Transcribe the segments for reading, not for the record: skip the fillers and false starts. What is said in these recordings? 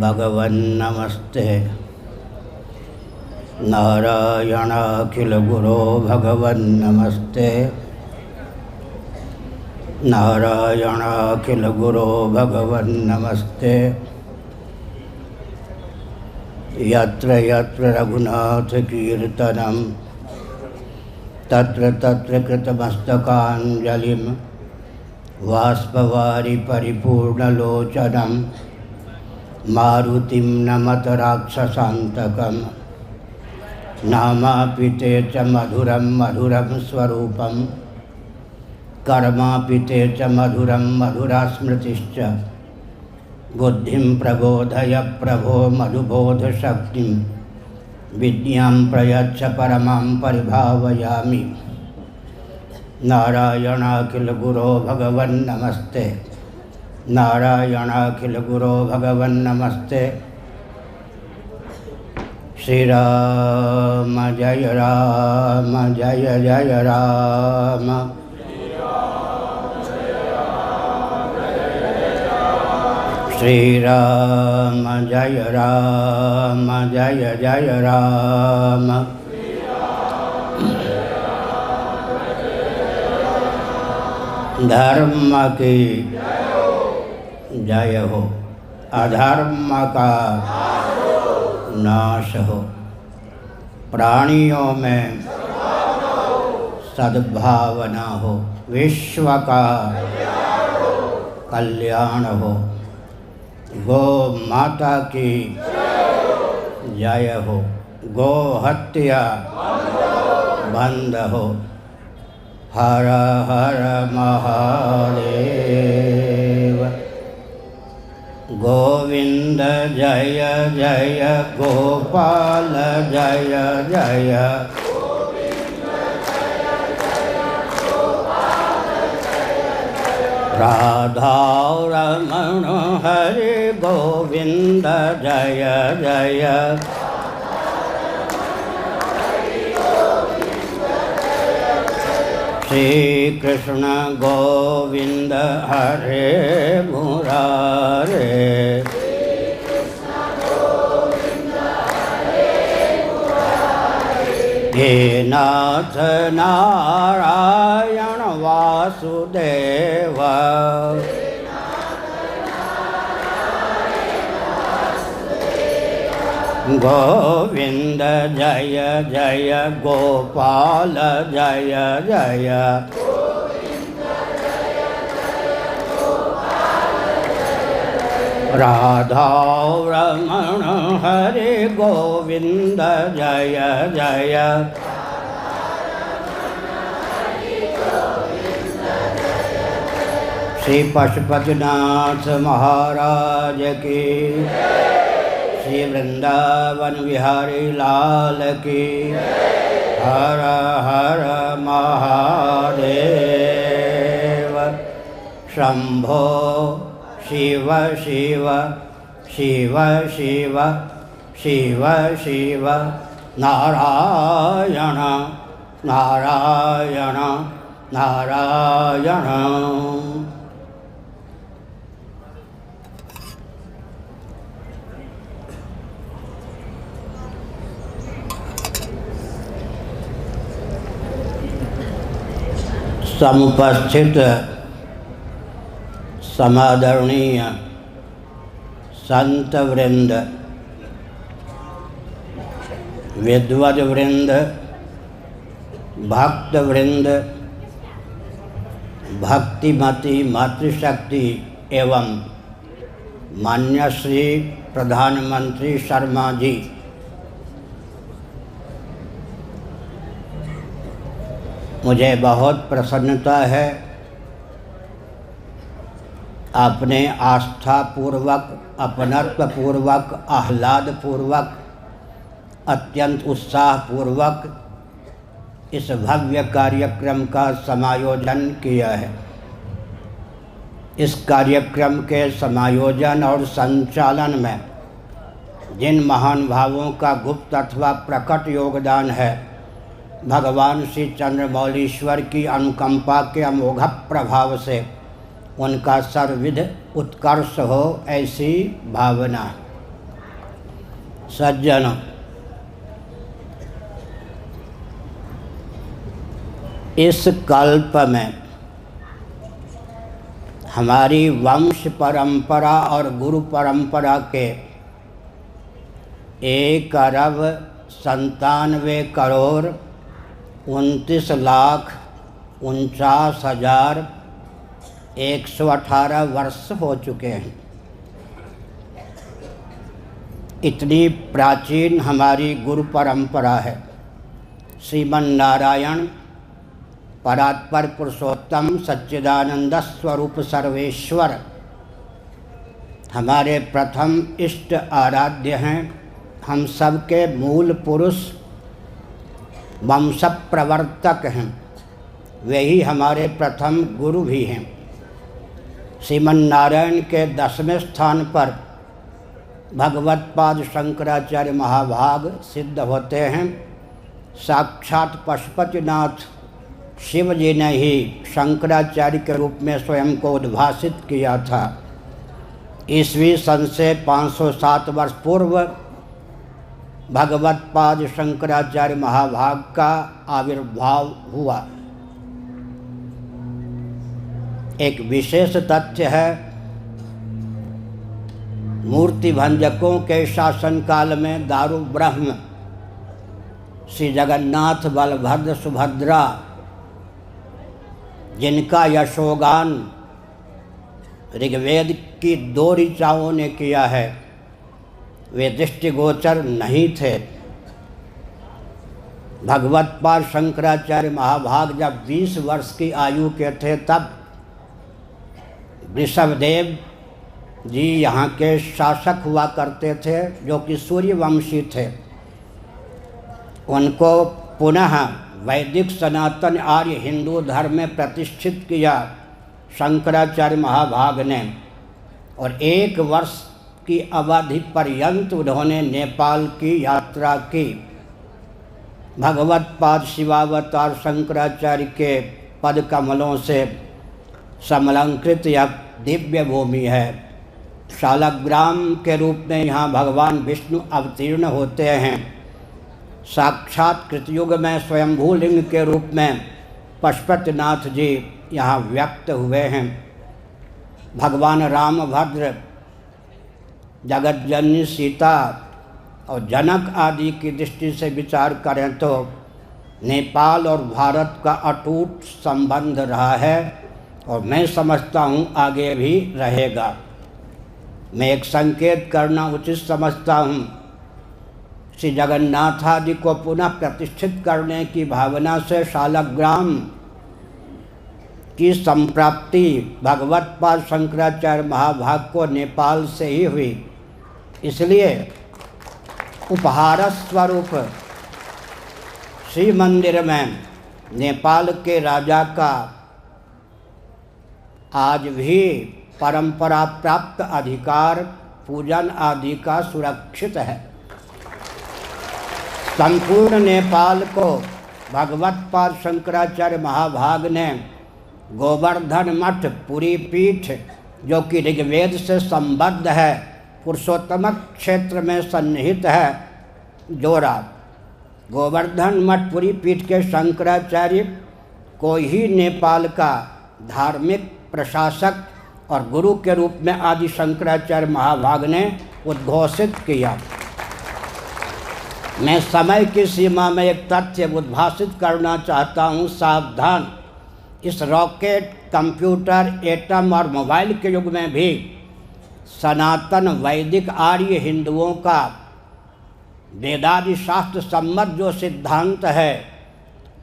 भगवन्नमस्ते नारायणाखिलगुरो भगवन्नमस्ते नारायणाखिलगुरो भगवन्नमस्ते यत्र यत्र रघुनाथकीर्तनं तत्र तत्र कृतमस्तकाञ्जलिं बाष्पवारि परिपूर्णलोचनं मारुतिं नमत राक्षसान्तकं नामापि ते च मधुरं मधुरं स्वरूपं कर्मापि ते च मधुरं मधुरा स्मृतिश्च बुद्धिं प्रबोधय प्रभो मधुबोधशक्तिं विद्यां प्रयच्छ परमां परिभावयामि। नारायणाखिलगुरो भगवन्नमस्ते नारायणाखिलगुरो भगवन्नमस्ते। श्रीराम जय जय राम श्रीराम जय जय राम। धर्म की जय हो, अधर्म का नाश हो, प्राणियों में सद्भावना हो, विश्व का कल्याण हो, गो माता की जय हो, गो हत्या बंद हो। हर हर महादेव। गोविंद जय जय गोपाल जय जय राधा रमण हरे गोविंद जय जय श्री कृष्ण गोविंद हरे मुरारे। हे नाथ नारायण वासुदेव गोविंद जय जय गोपाल जय जय राधा रमण हरे गोविंद जय जय। श्री पशुपतिनाथ महाराज की, श्री वृंदावन बिहारी लाल की। हर हर महादेव। शंभो शिव शिव शिव शिव शिव शिव नारायण नारायण नारायण। समुपस्थित समादरणीय संत वृंद, विद्वद वृंद, भक्त वृंद, भक्तिमती मातृशक्ति एवं मान्य श्री प्रधानमंत्री शर्मा जी, मुझे बहुत प्रसन्नता है आपने आस्थापूर्वक, अपनत्वपूर्वक, आह्लादपूर्वक, अत्यंत उत्साहपूर्वक इस भव्य कार्यक्रम का समायोजन किया है। इस कार्यक्रम के समायोजन और संचालन में जिन महानुभावों का गुप्त अथवा प्रकट योगदान है, भगवान श्री चंद्रमौलीश्वर की अनुकंपा के अमोघ प्रभाव से उनका सर्वविध उत्कर्ष हो, ऐसी भावना। सज्जनों, इस कल्प में हमारी वंश परंपरा और गुरु परंपरा के 1,29,49,118 वर्ष हो चुके हैं। इतनी प्राचीन हमारी गुरु परंपरा है। श्रीमन्नारायण परात्पर पुरुषोत्तम सच्चिदानंद स्वरूप सर्वेश्वर हमारे प्रथम इष्ट आराध्य हैं। हम सबके मूल पुरुष वंश प्रवर्तक हैं। वे ही हमारे प्रथम गुरु भी हैं। श्रीमन्नारायण के 10वें स्थान पर भगवत्पाद शंकराचार्य महाभाग सिद्ध होते हैं। साक्षात पशुपतिनाथ शिव जी ने ही शंकराचार्य के रूप में स्वयं को उद्भासित किया था। ईस्वी सन से 507 वर्ष पूर्व भगवत्पाद शंकराचार्य महाभाग का आविर्भाव हुआ। एक विशेष तथ्य है, मूर्ति भंजकों के शासनकाल में दारू ब्रह्म श्री जगन्नाथ बलभद्र सुभद्रा, जिनका यशोगान ऋग्वेद की 2 ऋचाओं ने किया है, वे दृष्टिगोचर नहीं थे। भगवत्पाद शंकराचार्य महाभाग जब 20 वर्ष की आयु के थे, तब वृषभदेव जी यहाँ के शासक हुआ करते थे, जो कि सूर्यवंशी थे। उनको पुनः वैदिक सनातन आर्य हिंदू धर्म में प्रतिष्ठित किया शंकराचार्य महाभाग ने, और 1 वर्ष की अवधि पर्यंत उन्होंने नेपाल की यात्रा की। भगवत्पाद शिवावतार शंकराचार्य के पद कमलों से समलंकृत यह दिव्य भूमि है। शालग्राम के रूप में यहाँ भगवान विष्णु अवतीर्ण होते हैं। साक्षात कृतयुग में स्वयंभू लिंग के रूप में पशुपतिनाथ जी यहाँ व्यक्त हुए हैं। भगवान रामभद्र, जगतजननी सीता और जनक आदि की दृष्टि से विचार करें तो नेपाल और भारत का अटूट संबंध रहा है, और मैं समझता हूँ आगे भी रहेगा। मैं एक संकेत करना उचित समझता हूँ। श्री जगन्नाथ आदि को पुनः प्रतिष्ठित करने की भावना से शालग्राम की संप्राप्ति भगवत्पाद शंकराचार्य महाभाग को नेपाल से ही हुई। इसलिए उपहार स्वरूप श्री मंदिर में नेपाल के राजा का आज भी परंपरा प्राप्त अधिकार पूजन आदि का सुरक्षित है। संपूर्ण नेपाल को भगवत्पाद शंकराचार्य महाभाग ने गोवर्धन मठ पुरी पीठ, जो कि ऋग्वेद से संबद्ध है, पुरुषोत्तम क्षेत्र में सन्निहित है, जोड़ा। गोवर्धन मठ पुरी पीठ के शंकराचार्य को ही नेपाल का धार्मिक प्रशासक और गुरु के रूप में आदि शंकराचार्य महाभाग ने उद्घोषित किया। मैं समय की सीमा में एक तथ्य उद्भासित करना चाहता हूँ। सावधान, इस रॉकेट, कंप्यूटर, एटम और मोबाइल के युग में भी सनातन वैदिक आर्य हिंदुओं का वेदादि शास्त्र सम्मत जो सिद्धांत है,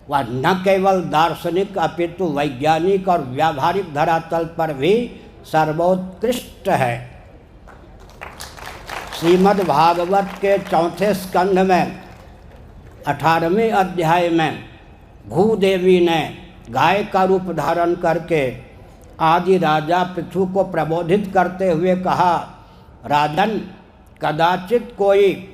वह न केवल दार्शनिक अपितु वैज्ञानिक और व्यावहारिक धरातल पर भी सर्वोत्कृष्ट है। श्रीमद् भागवत के 4थे स्कंध में 18वें अध्याय में भूदेवी ने गाय का रूप धारण करके आदि राजा पृथु को प्रबोधित करते हुए कहा, राजन, कदाचित कोई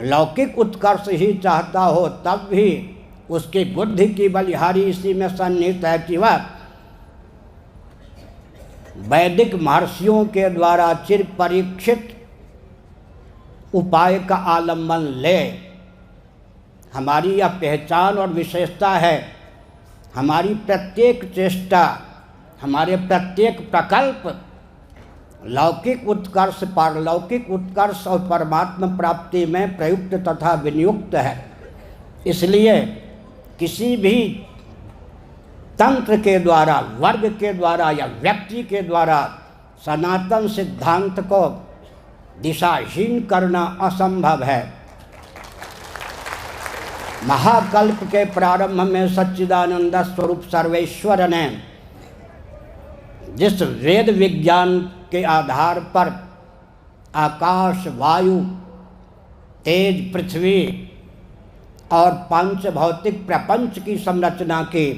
लौकिक उत्कर्ष ही चाहता हो, तब भी उसकी बुद्धि की बलिहारी इसी में सन्निहित है कि वह वैदिक महर्षियों के द्वारा चिर परीक्षित उपाय का आलम्बन ले। हमारी यह पहचान और विशेषता है। हमारी प्रत्येक चेष्टा, हमारे प्रत्येक प्रकल्प लौकिक उत्कर्ष, पारलौकिक उत्कर्ष और परमात्मा प्राप्ति में प्रयुक्त तथा विनियुक्त है। इसलिए किसी भी तंत्र के द्वारा, वर्ग के द्वारा या व्यक्ति के द्वारा सनातन सिद्धांत को दिशाहीन करना असंभव है। महाकल्प के प्रारंभ में सच्चिदानंद स्वरूप सर्वेश्वर ने जिस वेद विज्ञान के आधार पर आकाश, वायु, तेज, पृथ्वी और पांच भौतिक प्रपंच की संरचना की,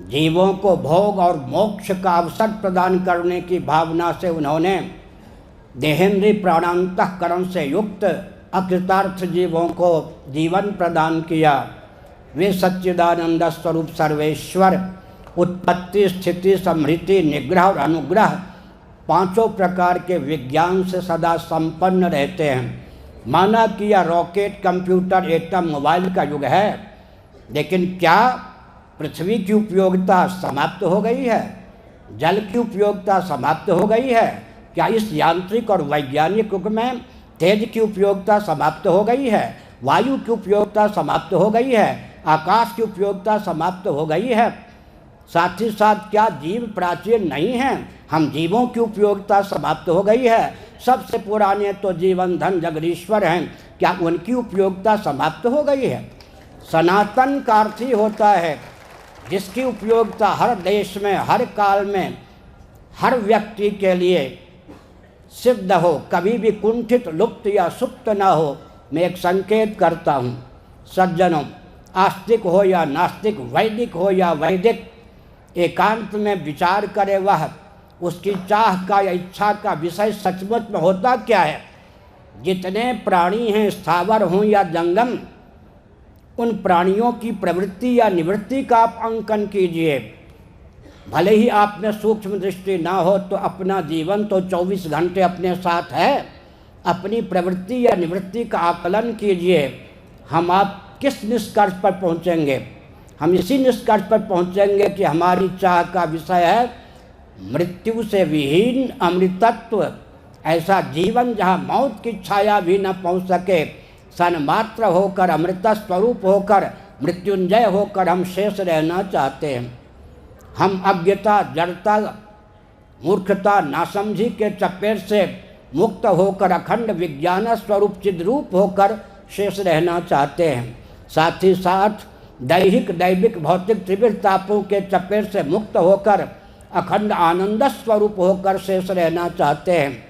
जीवों को भोग और मोक्ष का अवसर प्रदान करने की भावना से उन्होंने देहेंद्रीय प्राणांतःकरण से युक्त अकृतार्थ जीवों को जीवन प्रदान किया। वे सच्चिदानंद स्वरूप सर्वेश्वर उत्पत्ति, स्थिति, समृद्धि, निग्रह और अनुग्रह पांचों प्रकार के विज्ञान से सदा संपन्न रहते हैं। माना कि यह रॉकेट, कंप्यूटर, एटम, मोबाइल का युग है, लेकिन क्या पृथ्वी की उपयोगिता समाप्त हो गई है? जल की उपयोगिता समाप्त हो गई है? क्या इस यांत्रिक और वैज्ञानिक युग में तेज की उपयोगिता समाप्त हो गई है? वायु की उपयोगिता समाप्त हो गई है? आकाश की उपयोगिता समाप्त हो गई है? साथ ही साथ क्या जीव प्राचीन नहीं हैं? हम जीवों की उपयोगिता समाप्त हो गई है? सबसे पुराने तो जीवन धन जगदीश्वर हैं, क्या उनकी उपयोगिता समाप्त हो गई है? सनातन का अर्थ ही होता है जिसकी उपयोगिता हर देश में, हर काल में, हर व्यक्ति के लिए सिद्ध हो, कभी भी कुंठित, लुप्त या सुप्त न हो। मैं एक संकेत करता हूँ सज्जनों, आस्तिक हो या नास्तिक, वैदिक हो या वैदिक, एकांत में विचार करे वह उसकी चाह का या इच्छा का विषय सचमुच में होता क्या है। जितने प्राणी हैं, स्थावर हों या जंगम, उन प्राणियों की प्रवृत्ति या निवृत्ति का आप अंकन कीजिए। भले ही आप में सूक्ष्म दृष्टि ना हो तो अपना जीवन तो 24 घंटे अपने साथ है। अपनी प्रवृत्ति या निवृत्ति का आकलन कीजिए। हम आप किस निष्कर्ष पर पहुँचेंगे? हम इसी निष्कर्ष पर पहुँचेंगे कि हमारी चाह का विषय है मृत्यु से विहीन अमृतत्व, ऐसा जीवन जहाँ मौत की छाया भी न पहुँच सके, सन्मात्र होकर, अमृत स्वरूप होकर, मृत्युंजय होकर हम शेष रहना चाहते हैं। हम अज्ञता, जड़ता, मूर्खता, नासमझी के चपेट से मुक्त होकर अखंड विज्ञान स्वरूप चिद्रूप होकर शेष रहना चाहते हैं। साथ ही साथ दैहिक, दैविक, भौतिक त्रिविध तापों के चपेट से मुक्त होकर अखंड आनंद स्वरूप होकर शेष रहना चाहते हैं।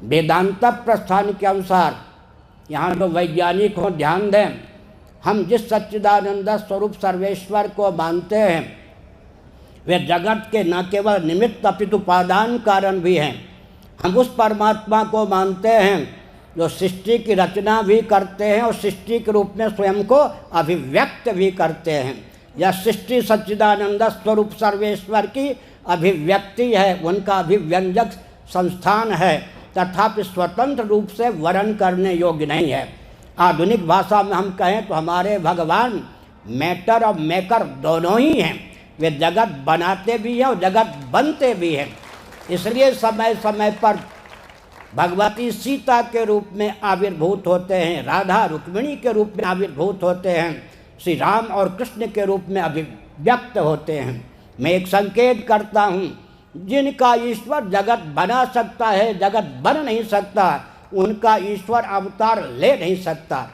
वेदांत प्रस्थान के अनुसार, यहाँ जो वैज्ञानिक हो ध्यान दें, हम जिस सच्चिदानंद स्वरूप सर्वेश्वर को मानते हैं वे जगत के न केवल निमित्त अपितु उपादान कारण भी हैं। हम उस परमात्मा को मानते हैं जो सृष्टि की रचना भी करते हैं और सृष्टि के रूप में स्वयं को अभिव्यक्त भी करते हैं। यह सृष्टि सच्चिदानंद स्वरूप सर्वेश्वर की अभिव्यक्ति है, उनका अभिव्यंजक संस्थान है, तथापि स्वतंत्र रूप से वर्णन करने योग्य नहीं है। आधुनिक भाषा में हम कहें तो हमारे भगवान मैटर और मेकर दोनों ही हैं। वे जगत बनाते भी हैं और जगत बनते भी हैं। इसलिए समय समय पर भगवती सीता के रूप में आविर्भूत होते हैं, राधा रुक्मिणी के रूप में आविर्भूत होते हैं, श्री राम और कृष्ण के रूप में अभिव्यक्त होते हैं। मैं एक संकेत करता हूँ, जिनका ईश्वर जगत बना सकता है, जगत बन नहीं सकता, उनका ईश्वर अवतार ले नहीं सकता।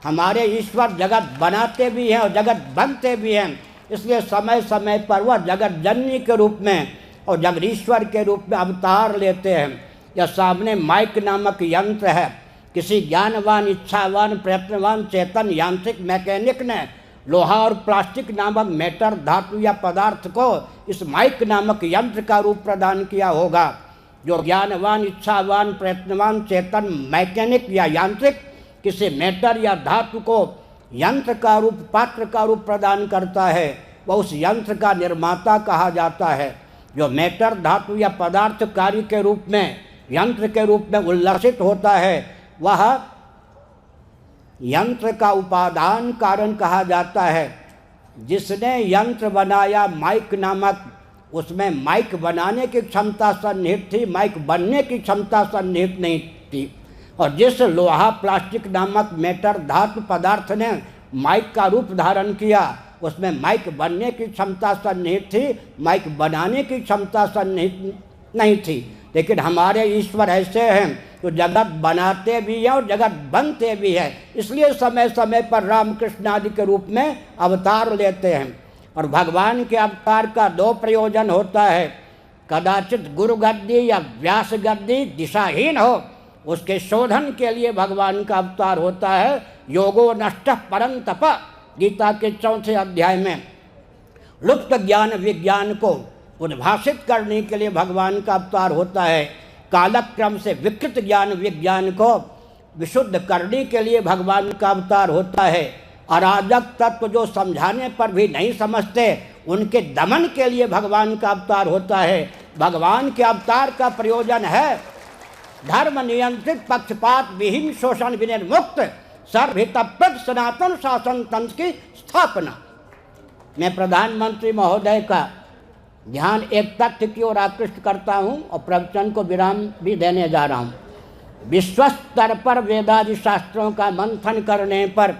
हमारे ईश्वर जगत बनाते भी हैं और जगत बनते भी हैं। इसलिए समय समय पर वह जगत जननी के रूप में और जगदीश्वर के रूप में अवतार लेते हैं। यह सामने माइक नामक यंत्र है। किसी ज्ञानवान, इच्छावान, प्रयत्नवान, चेतन, यांत्रिक, मैकेनिक ने लोहा और प्लास्टिक नामक मैटर, धातु या पदार्थ को इस माइक नामक यंत्र का रूप प्रदान किया होगा। जो ज्ञानवान, इच्छावान, प्रयत्नवान, चेतन, मैकेनिक या यांत्रिक किसी मैटर या धातु को यंत्र का रूप, पात्र का रूप प्रदान करता है, वह उस यंत्र का निर्माता कहा जाता है। जो मैटर, धातु या पदार्थ कार्य के रूप में, यंत्र के रूप में उल्लसित होता है, वह यंत्र का उपादान कारण कहा जाता है। जिसने यंत्र बनाया माइक नामक, उसमें माइक बनाने की क्षमता सन्निहित थी, माइक बनने की क्षमता सन्निहित नहीं थी। और जिस लोहा प्लास्टिक नामक मेटर धातु पदार्थ ने माइक का रूप धारण किया, उसमें माइक बनने की क्षमता सन्निहित थी, माइक बनाने की क्षमता सन्निहित नहीं थी। लेकिन हमारे ईश्वर ऐसे हैं तो जगत बनाते भी हैं और जगत बनते भी हैं। इसलिए समय समय पर रामकृष्ण आदि के रूप में अवतार लेते हैं। और भगवान के अवतार का दो प्रयोजन होता है। कदाचित गुरु गद्दी या व्यास गद्दी दिशाहीन हो, उसके शोधन के लिए भगवान का अवतार होता है। योगो नष्ट परम तप, गीता के 4 अध्याय में लुप्त ज्ञान विज्ञान को उद्भाषित करने के लिए भगवान का अवतार होता है। कालक्रम से विकृत ज्ञान विज्ञान को विशुद्ध करने के लिए भगवान का अवतार होता है। अराजक तत्व जो समझाने पर भी नहीं समझते, उनके दमन के लिए भगवान का अवतार होता है। भगवान के अवतार का प्रयोजन है धर्म नियंत्रित, पक्षपात विहीन, शोषण विनिर्मुक्त, सर्वहितप्रद सनातन शासन तंत्र की स्थापना। मैं प्रधानमंत्री महोदय का ध्यान एक तथ्य की ओर आकृष्ट करता हूँ और प्रवचन को विराम भी देने जा रहा हूँ। विश्व स्तर पर वेदादि शास्त्रों का मंथन करने पर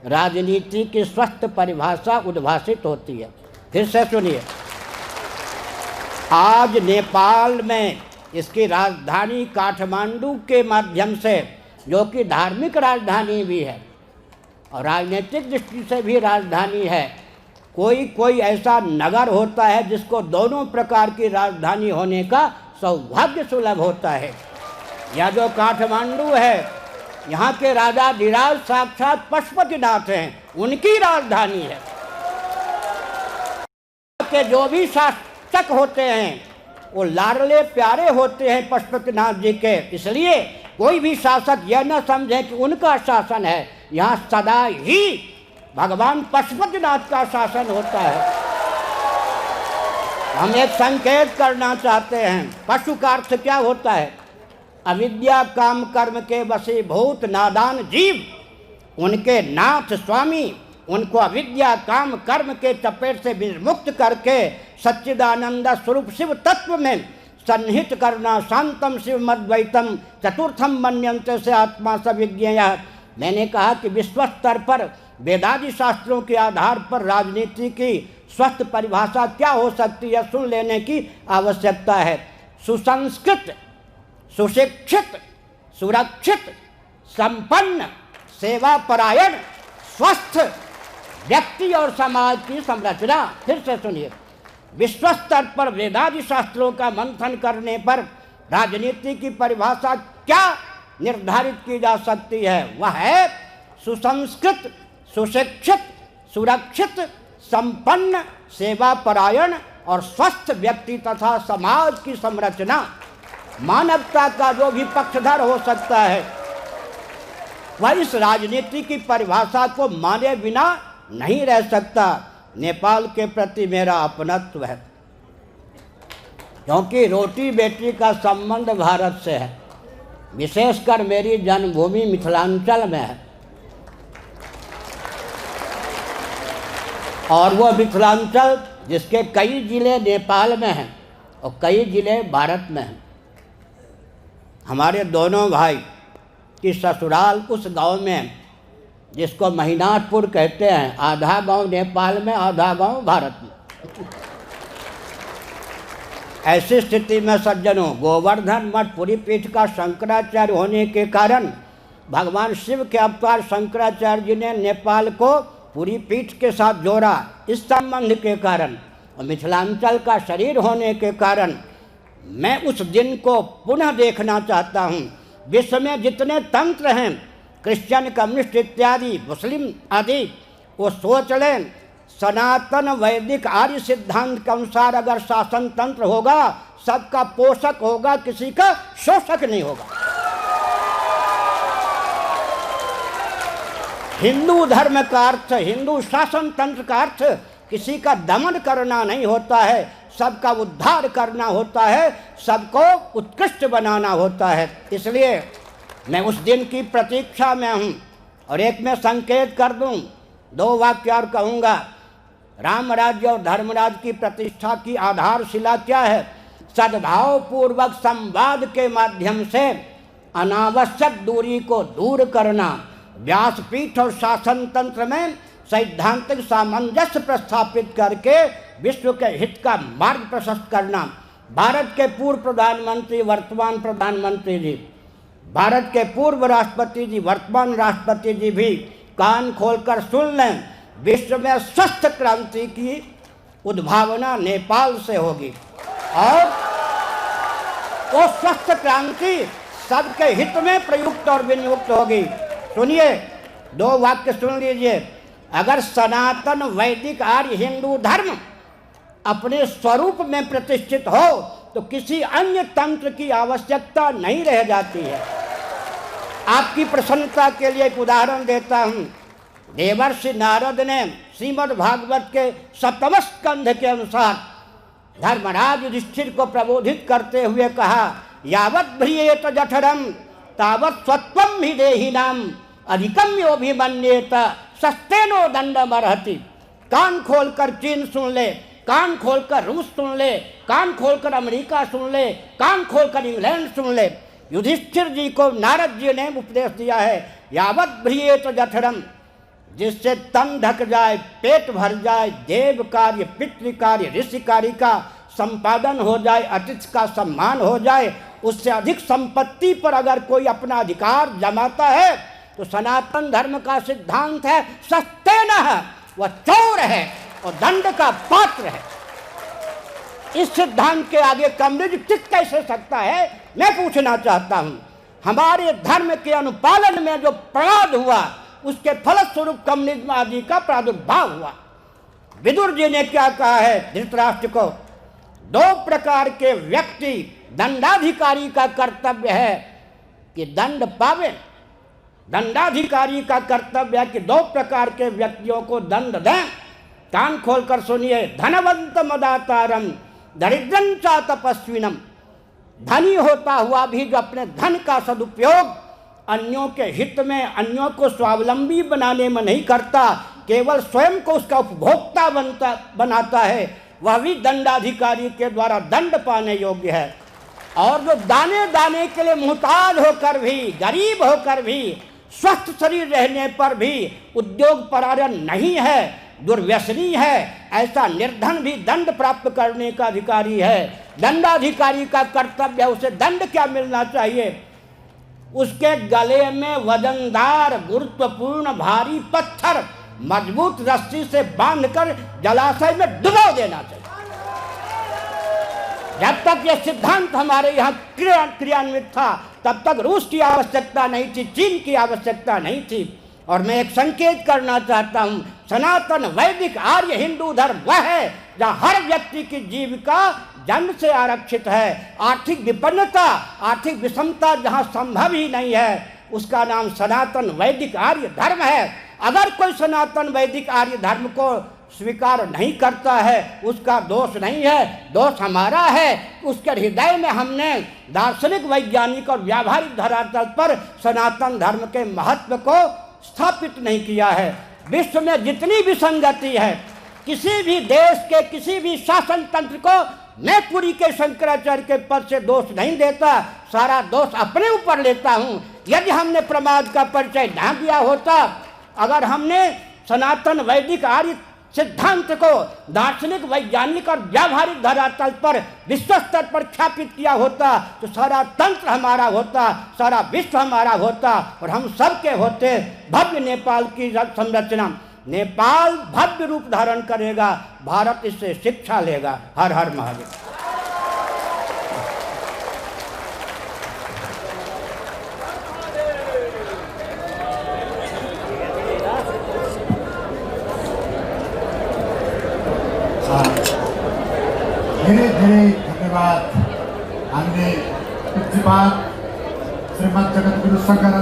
राजनीति की स्वस्थ परिभाषा उद्भाषित होती है। फिर से सुनिए, आज नेपाल में इसकी राजधानी काठमांडू के माध्यम से, जो कि धार्मिक राजधानी भी है और राजनीतिक दृष्टि से भी राजधानी है, कोई ऐसा नगर होता है जिसको दोनों प्रकार की राजधानी होने का सौभाग्य सुलभ होता है। यह जो काठमांडू है, यहाँ के राजा धीराज साक्षात पशुपतिनाथ हैं, उनकी राजधानी है। के जो भी शासक होते हैं वो लाडले प्यारे होते हैं पशुपतिनाथ जी के। इसलिए कोई भी शासक यह न समझे कि उनका शासन है, यहाँ सदा ही भगवान पशुपतिनाथ का शासन होता है। हम एक संकेत करना चाहते हैं। पशु का अर्थ क्या होता है? अविद्या काम कर्म के वशीभूत नादान जीव। उनके नाथ स्वामी उनको अविद्या काम कर्म के चपेट से विमुक्त करके सच्चिदानंद स्वरूप शिव तत्व में सन्निहित करना। शांतम शिव मद्वैतम चतुर्थम मन्यन्ते से आत्मा सविज्ञेय। मैंने कहा कि विश्व स्तर पर वेदादि शास्त्रों के आधार पर राजनीति की स्वस्थ परिभाषा क्या हो सकती है, सुन लेने की आवश्यकता है। सुसंस्कृत, सुशिक्षित, सुरक्षित, संपन्न, सेवापरायण, स्वस्थ व्यक्ति और समाज की संरचना। फिर से सुनिए, विश्व स्तर पर वेदादि शास्त्रों का मंथन करने पर राजनीति की परिभाषा क्या निर्धारित की जा सकती है? वह है सुसंस्कृत, सुशिक्षित, सुरक्षित, संपन्न, सेवापरायण और स्वस्थ व्यक्ति तथा समाज की संरचना। मानवता का जो भी पक्षधर हो सकता है वह इस राजनीति की परिभाषा को माने बिना नहीं रह सकता। नेपाल के प्रति मेरा अपनत्व है, क्योंकि रोटी बेटी का संबंध भारत से है। विशेषकर मेरी जन्मभूमि मिथिलांचल में है और वो मिथिलांचल जिसके कई जिले नेपाल में हैं और कई जिले भारत में हैं। हमारे दोनों भाई की ससुराल उस गांव में जिसको महीनाथपुर कहते हैं। आधा गांव नेपाल में, आधा गांव भारत में। ऐसी स्थिति में सज्जनों, गोवर्धन मठ पुरी पीठ का शंकराचार्य होने के कारण भगवान शिव के अवतार शंकराचार्य जी ने नेपाल को पुरी पीठ के साथ जोड़ा। इस संबंध के कारण और मिथिलांचल का शरीर होने के कारण मैं उस दिन को पुनः देखना चाहता हूँ। विश्व में जितने तंत्र हैं, क्रिश्चियन, कम्युनिस्ट इत्यादि, मुस्लिम आदि, वो सोच लें सनातन वैदिक आर्य सिद्धांत के अनुसार अगर शासन तंत्र होगा, सबका पोषक होगा, किसी का शोषक नहीं होगा। हिंदू धर्म का अर्थ, हिंदू शासन तंत्र का अर्थ किसी का दमन करना नहीं होता है, सबका उद्धार करना होता है, सबको उत्कृष्ट बनाना होता है। इसलिए मैं उस दिन की प्रतीक्षा में हूँ। और एक मैं संकेत कर दूँ, 2 वाक्य और कहूँगा। राम राज्य और धर्मराज की प्रतिष्ठा की आधारशिला क्या है? सद्भाव पूर्वक संवाद के माध्यम से अनावश्यक दूरी को दूर करना, व्यासपीठ और शासन तंत्र में सैद्धांतिक सामंजस्य प्रस्थापित करके विश्व के हित का मार्ग प्रशस्त करना। भारत के पूर्व प्रधानमंत्री, वर्तमान प्रधानमंत्री जी, भारत के पूर्व राष्ट्रपति जी, वर्तमान राष्ट्रपति जी भी कान खोलकर सुन लें। विश्व में स्वस्थ क्रांति की उद्भावना नेपाल से होगी और वो स्वस्थ क्रांति सबके हित में प्रयुक्त और विनियुक्त होगी। सुनिए, 2 वाक्य सुन लीजिए। अगर सनातन वैदिक आर्य हिंदू धर्म अपने स्वरूप में प्रतिष्ठित हो तो किसी अन्य तंत्र की आवश्यकता नहीं रह जाती है। आपकी प्रसन्नता के लिए एक उदाहरण देता हूँ। देवर्षि नारद ने श्रीमद् भागवत के 7वें स्कंध के अनुसार धर्मराज युधिष्ठिर को प्रबोधित करते हुए कहा, यावत् भ्रियेत जठरम तावत् स्वत्वम हि देहिनाम अधिकम योभिमन्येत सस्तेनो दंडमर्हति। कान खोलकर चीन सुन ले, कान खोलकर रूस सुन ले, कान खोलकर अमेरिका सुन ले, कान खोलकर इंग्लैंड सुन ले। युधिष्ठिर जी को नारद जी ने उपदेश दिया है, यावत् भ्रियेत जठरम, जिससे तन ढक जाए, पेट भर जाए, देव कार्य, पितृ कार्य, ऋषि कार्य का संपादन हो जाए, अतिथि का सम्मान हो जाए, उससे अधिक संपत्ति पर अगर कोई अपना अधिकार जमाता है तो सनातन धर्म का सिद्धांत है सस्तेनः, वह चोर है और दंड का पात्र है। इस सिद्धांत के आगे कम्युनिज्म टिक कैसे सकता है, मैं पूछना चाहता हूँ। हमारे धर्म के अनुपालन में जो अपराध हुआ उसके फलस्वरूप कम्युनिज्म आदि का प्रादुर्भाव हुआ। विदुर जी ने क्या कहा है धृतराष्ट्र को, 2 प्रकार के व्यक्ति, दंडाधिकारी का कर्तव्य है कि दंड पावे। दंडाधिकारी का कर्तव्य है कि 2 प्रकार के व्यक्तियों को दंड दें। कान खोलकर सुनिए, धनवंत मदातारम दरिद्रं च तपस्विनम। धनी होता हुआ भी जो अपने धन का सदुपयोग अन्यों के हित में, अन्यों को स्वावलंबी बनाने में नहीं करता, केवल स्वयं को उसका उपभोक्ता बनाता है, वह भी दंडाधिकारी के द्वारा दंड पाने योग्य है। और जो दाने दाने के लिए मुहताज होकर भी, गरीब होकर भी, स्वस्थ शरीर रहने पर भी उद्योग परायण नहीं है, दुर्व्यसनी है, ऐसा निर्धन भी दंड प्राप्त करने का अधिकारी है। दंडाधिकारी का कर्तव्य है, उसे दंड क्या मिलना चाहिए? उसके गले में वजनदार, गुरुत्वपूर्ण, भारी पत्थर मजबूत रस्सी से बांधकर जलाशय में डुबो देना चाहिए। जब तक यह सिद्धांत हमारे यहाँ क्रियान्वित था तब तक रूस की आवश्यकता नहीं थी, चीन की आवश्यकता नहीं थी। और मैं एक संकेत करना चाहता हूँ, सनातन वैदिक आर्य हिंदू धर्म वह है जहाँ हर व्यक्ति की जीविका जन्म से आरक्षित है। आर्थिक विपन्नता, आर्थिक विषमता जहाँ संभव ही नहीं है, उसका नाम सनातन वैदिक आर्य धर्म है। अगर कोई सनातन वैदिक आर्य धर्म को स्वीकार नहीं करता है, उसका दोष नहीं है, दोष हमारा है। उसके हृदय में हमने दार्शनिक, वैज्ञानिक और व्यावहारिक धरातल पर सनातन धर्म के महत्व को स्थापित नहीं किया है। विश्व में जितनी भी संगति है, किसी भी देश के किसी भी शासन तंत्र को मैं पुरी के शंकराचार्य के पद से दोष नहीं देता, सारा दोष अपने ऊपर लेता हूँ। यदि हमने प्रमाद का परिचय न दिया होता, अगर हमने सनातन वैदिक आर्य सिद्धांत को दार्शनिक, वैज्ञानिक और व्यावहारिक धरातल पर विश्व स्तर पर स्थापित किया होता तो सारा तंत्र हमारा होता, सारा विश्व हमारा होता और हम सबके होते। भव्य नेपाल की संरचना, नेपाल भव्य रूप धारण करेगा, भारत इससे शिक्षा लेगा। हर हर महादेव। धेरै धेरै धन्यवाद। हामीले श्रीमद् जगद्गुरु शङ्कर